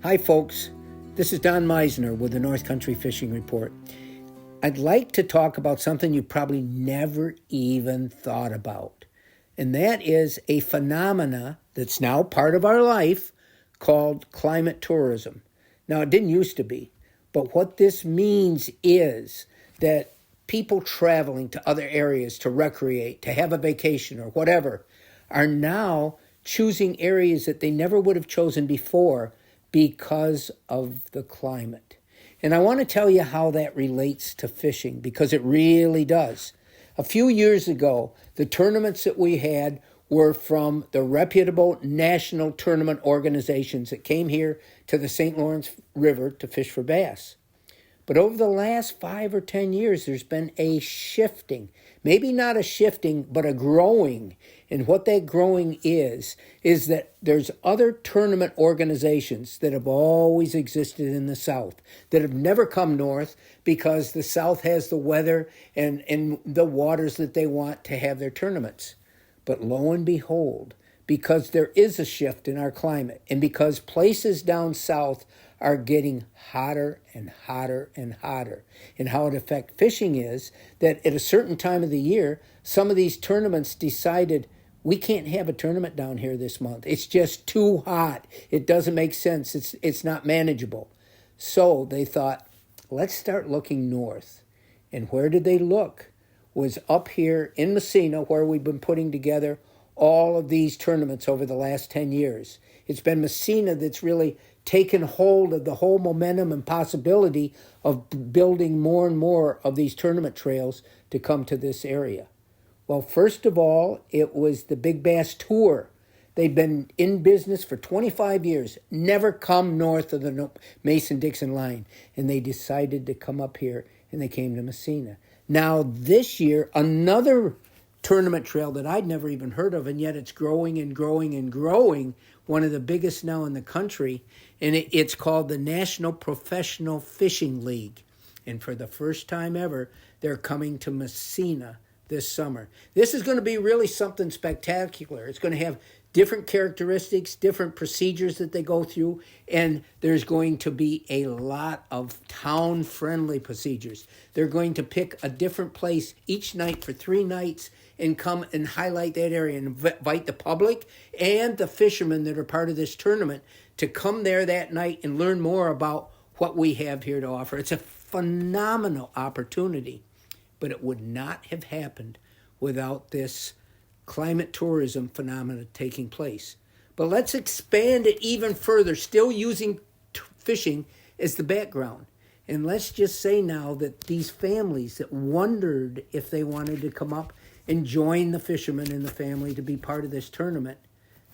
Hi folks, this is Don Meissner with the North Country Fishing Report. I'd like to talk about something you probably never even thought about, and that is a phenomena that's now part of our life called climate tourism. Now, it didn't used to be, but what this means is that people traveling to other areas to recreate, to have a vacation or whatever, are now choosing areas that they never would have chosen before because of the climate. And I want to tell you how that relates to fishing, because it really does. A few years ago, the tournaments that we had were from the reputable national tournament organizations that came here to the St. Lawrence River to fish for bass. But over the last 5 or 10 years, there's been a shifting, maybe not a shifting, but a growing. And what that growing is that there's other tournament organizations that have always existed in the South that have never come north because the South has the weather and the waters that they want to have their tournaments. But lo and behold, because there is a shift in our climate and because places down south are getting hotter and hotter and hotter. And how it affects fishing is that at a certain time of the year, some of these tournaments decided, we can't have a tournament down here this month. It's just too hot. It doesn't make sense. It's not manageable. So they thought, let's start looking north. And where did they look? Was up here in Meissner, where we've been putting together all of these tournaments over the last 10 years. It's been Meissner that's really taken hold of the whole momentum and possibility of building more and more of these tournament trails to come to this area. Well, first of all, it was the Big Bass Tour. They've been in business for 25 years, never come north of the Mason-Dixon line, and they decided to come up here, and they came to Meissner. Now, this year, another tournament trail that I'd never even heard of, and yet it's growing and growing and growing, one of the biggest now in the country, and it's called the National Professional Fishing League. And for the first time ever, they're coming to Meissner this summer. This is going to be really something spectacular. It's going to have different characteristics, different procedures that they go through, and there's going to be a lot of town-friendly procedures. They're going to pick a different place each night for 3 nights and come and highlight that area and invite the public and the fishermen that are part of this tournament to come there that night and learn more about what we have here to offer. It's a phenomenal opportunity, but it would not have happened without this climate tourism phenomena taking place. But let's expand it even further, still using fishing as the background. And let's just say now that these families that wondered if they wanted to come up and join the fishermen in the family to be part of this tournament,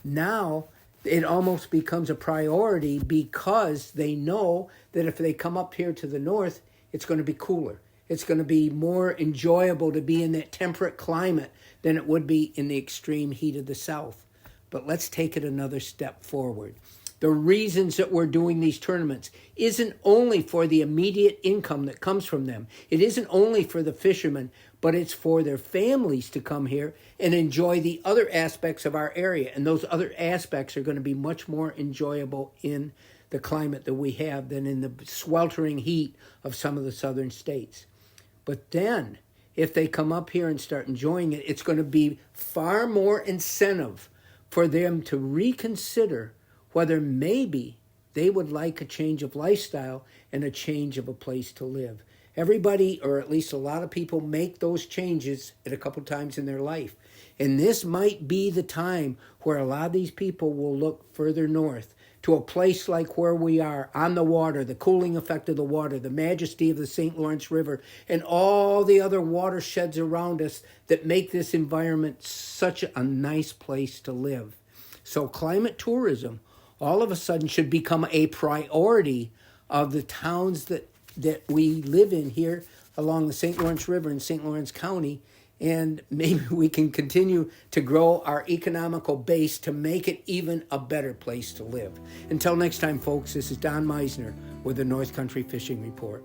now it almost becomes a priority because they know that if they come up here to the north, it's going to be cooler. It's going to be more enjoyable to be in that temperate climate than it would be in the extreme heat of the South. But let's take it another step forward. The reasons that we're doing these tournaments isn't only for the immediate income that comes from them. It isn't only for the fishermen, but it's for their families to come here and enjoy the other aspects of our area. And those other aspects are going to be much more enjoyable in the climate that we have than in the sweltering heat of some of the southern states. But then, if they come up here and start enjoying it, it's going to be far more incentive for them to reconsider whether maybe they would like a change of lifestyle and a change of a place to live. Everybody, or at least a lot of people, make those changes at a couple times in their life. And this might be the time where a lot of these people will look further north to a place like where we are, on the water, the cooling effect of the water, the majesty of the St. Lawrence River, and all the other watersheds around us that make this environment such a nice place to live. So climate tourism all of a sudden should become a priority of the towns that we live in here along the St. Lawrence River in St. Lawrence County, and maybe we can continue to grow our economical base to make it even a better place to live. Until next time, folks, this is Don Meissner with the North Country Fishing Report.